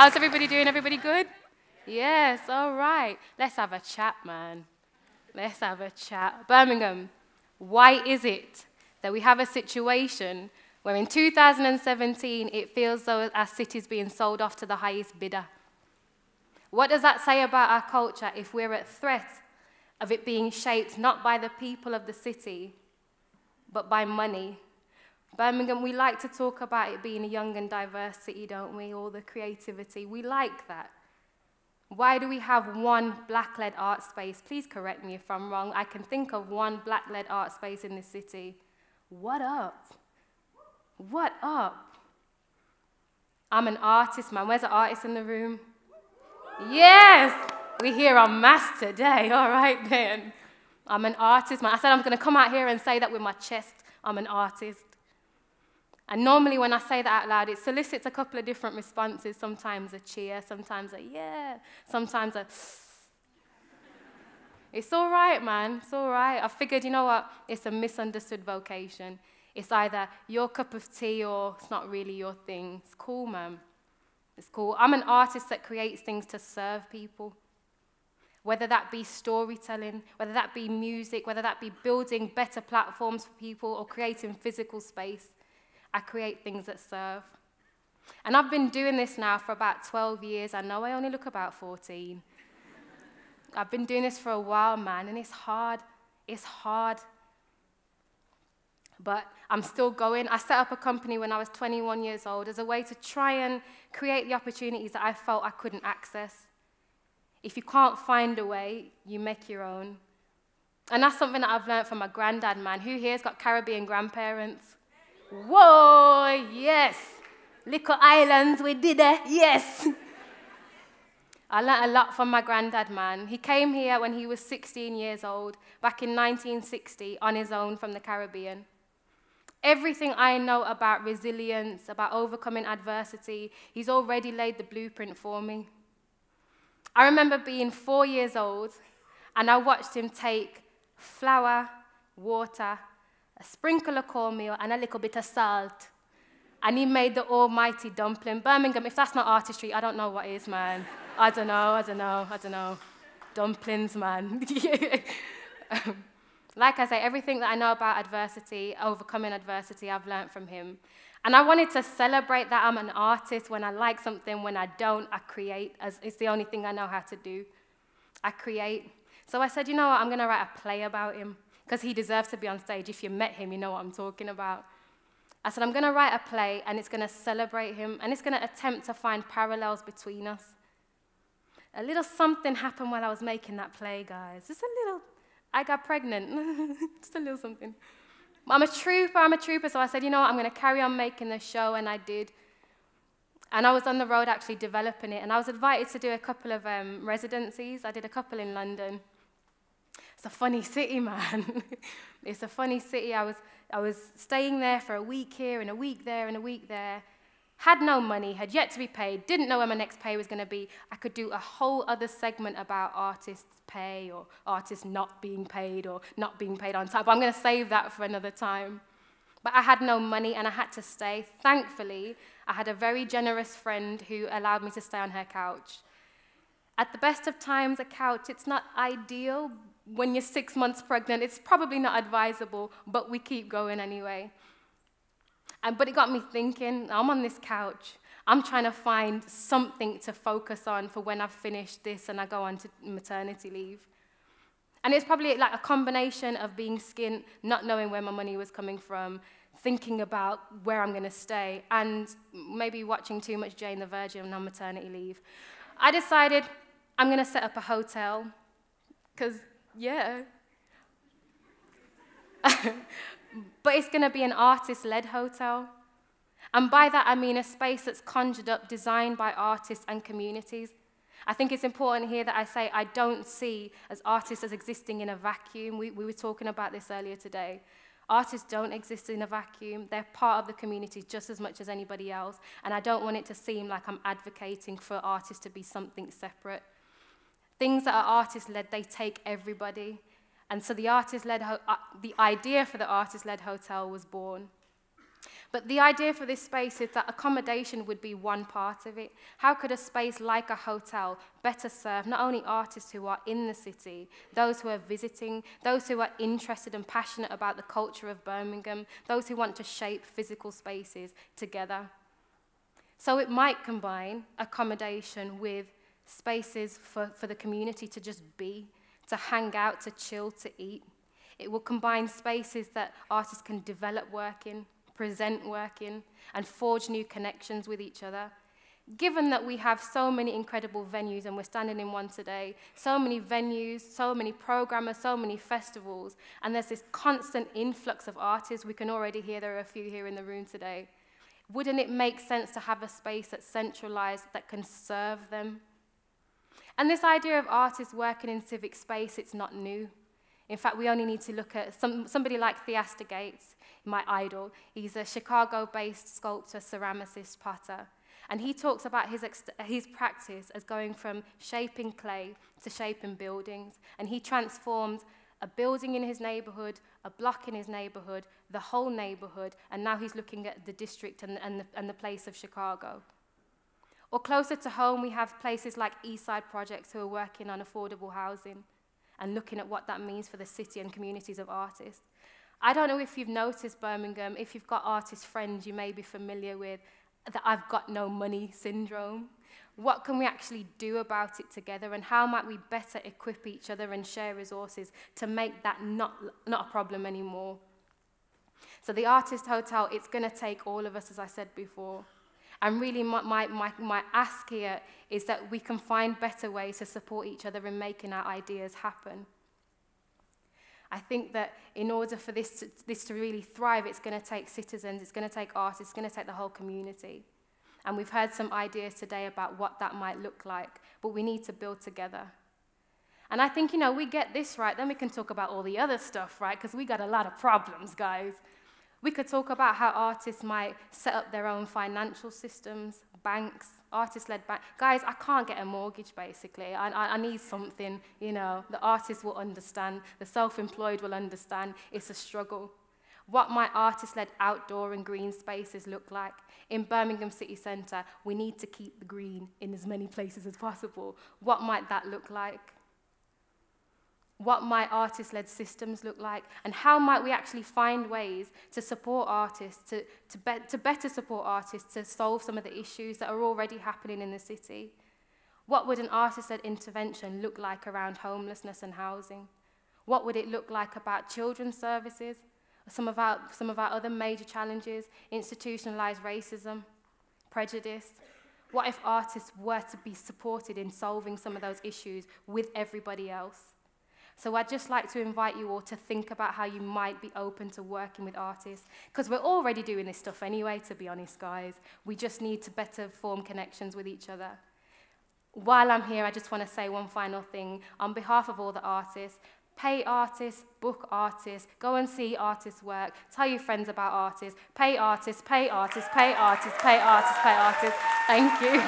How's everybody doing? Everybody good? Yes, all right. Let's have a chat, man. Let's have a chat. Birmingham, why is it that we have a situation where in 2017 it feels though our city's being sold off to the highest bidder? What does that say about our culture if we're at threat of it being shaped not by the people of the city, but by money? Birmingham, we like to talk about it being a young and diverse city, don't we? All the creativity, we like that. Why do we have one black-led art space? Please correct me if I'm wrong. I can think of one black-led art space in this city. What up? What up? I'm an artist, man. Where's the artist in the room? Yes! We're here en masse today. All right, then. I'm an artist, man. I said I'm going to come out here and say that with my chest. I'm an artist. And normally when I say that out loud, it solicits a couple of different responses. Sometimes a cheer, sometimes a yeah, sometimes a... It's all right, man. It's all right. I figured, you know what? It's a misunderstood vocation. It's either your cup of tea or it's not really your thing. It's cool, man. It's cool. I'm an artist that creates things to serve people. Whether that be storytelling, whether that be music, whether that be building better platforms for people or creating physical space. I create things that serve. And I've been doing this now for about 12 years. I know I only look about 14. I've been doing this for a while, man, and it's hard. It's hard. But I'm still going. I set up a company when I was 21 years old as a way to try and create the opportunities that I felt I couldn't access. If you can't find a way, you make your own. And that's something that I've learned from my granddad, man. Who here's got Caribbean grandparents? Whoa, yes. Little islands, we did it, yes. I learned a lot from my granddad, man. He came here when he was 16 years old, back in 1960, on his own from the Caribbean. Everything I know about resilience, about overcoming adversity, he's already laid the blueprint for me. I remember being 4 years old, and I watched him take flour, water, a sprinkle of cornmeal, and a little bit of salt. And he made the almighty dumpling. Birmingham, if that's not artistry, I don't know what is, man. I don't know. Dumplings, man. Like I say, everything that I know about adversity, overcoming adversity, I've learned from him. And I wanted to celebrate that I'm an artist. When I like something, when I don't, I create. As it's the only thing I know how to do. I create. So I said, you know what, I'm going to write a play about him. Because he deserves to be on stage. If you met him, you know what I'm talking about. I said, I'm going to write a play, and it's going to celebrate him, and it's going to attempt to find parallels between us. A little something happened while I was making that play, guys. Just a little, I got pregnant. Just a little something. I'm a trooper, so I said, you know what, I'm going to carry on making the show, and I did. And I was on the road actually developing it, and I was invited to do a couple of residencies. I did a couple in London. It's a funny city, man. It's a funny city. I was staying there for a week here and a week there and a week there. Had no money, had yet to be paid, didn't know where my next pay was going to be. I could do a whole other segment about artists' pay or artists not being paid or not being paid on time. But I'm going to save that for another time. But I had no money and I had to stay. Thankfully, I had a very generous friend who allowed me to stay on her couch. At the best of times, a couch, it's not ideal. When you're 6 months pregnant, it's probably not advisable, but we keep going anyway. But it got me thinking, I'm on this couch. I'm trying to find something to focus on for when I've finished this and I go on to maternity leave. And it's probably like a combination of being skint, not knowing where my money was coming from, thinking about where I'm going to stay, and maybe watching too much Jane the Virgin on maternity leave. I decided I'm going to set up a hotel, because yeah. But it's going to be an artist-led hotel. And by that, I mean a space that's conjured up, designed by artists and communities. I think it's important here that I say I don't see as artists as existing in a vacuum. We were talking about this earlier today. Artists don't exist in a vacuum. They're part of the community just as much as anybody else. And I don't want it to seem like I'm advocating for artists to be something separate. Things that are artist-led, they take everybody. And so the idea for the artist-led hotel was born. But the idea for this space is that accommodation would be one part of it. How could a space like a hotel better serve not only artists who are in the city, those who are visiting, those who are interested and passionate about the culture of Birmingham, those who want to shape physical spaces together? So it might combine accommodation with spaces for the community to just be, to hang out, to chill, to eat. It will combine spaces that artists can develop work in, present work in, and forge new connections with each other. Given that we have so many incredible venues, and we're standing in one today, so many venues, so many programmers, so many festivals, and there's this constant influx of artists, we can already hear there are a few here in the room today, wouldn't it make sense to have a space that's centralized, that can serve them? And this idea of artists working in civic space, it's not new. In fact, we only need to look at somebody like Theaster Gates, my idol. He's a Chicago-based sculptor, ceramicist, potter. And he talks about his practice as going from shaping clay to shaping buildings. And he transformed a building in his neighborhood, a block in his neighborhood, the whole neighborhood, and now he's looking at the district and the place of Chicago. Or closer to home, we have places like Eastside Projects who are working on affordable housing and looking at what that means for the city and communities of artists. I don't know if you've noticed, Birmingham, if you've got artist friends you may be familiar with, the I've got no money syndrome. What can we actually do about it together, and how might we better equip each other and share resources to make that not a problem anymore? So the Artist Hotel, it's going to take all of us, as I said before. And really my ask here is that we can find better ways to support each other in making our ideas happen. I think that in order for this to really thrive, it's going to take citizens, it's going to take artists, it's going to take the whole community. And we've heard some ideas today about what that might look like, but we need to build together. And I think, we get this right, then we can talk about all the other stuff, right? Because we got a lot of problems, guys. We could talk about how artists might set up their own financial systems, banks, artist-led banks. Guys, I can't get a mortgage, basically. I need something, the artists will understand, the self-employed will understand. It's a struggle. What might artist-led outdoor and green spaces look like? In Birmingham City Centre, we need to keep the green in as many places as possible. What might that look like? What might artist-led systems look like? And how might we actually find ways to support artists, to better support artists to solve some of the issues that are already happening in the city? What would an artist-led intervention look like around homelessness and housing? What would it look like about children's services? Some of our other major challenges, institutionalized racism, prejudice. What if artists were to be supported in solving some of those issues with everybody else? So I'd just like to invite you all to think about how you might be open to working with artists, because we're already doing this stuff anyway, to be honest, guys. We just need to better form connections with each other. While I'm here, I just want to say one final thing. On behalf of all the artists, pay artists, book artists, go and see artists' work, tell your friends about artists, pay artists, pay artists, pay artists, pay artists, pay artists. Thank you.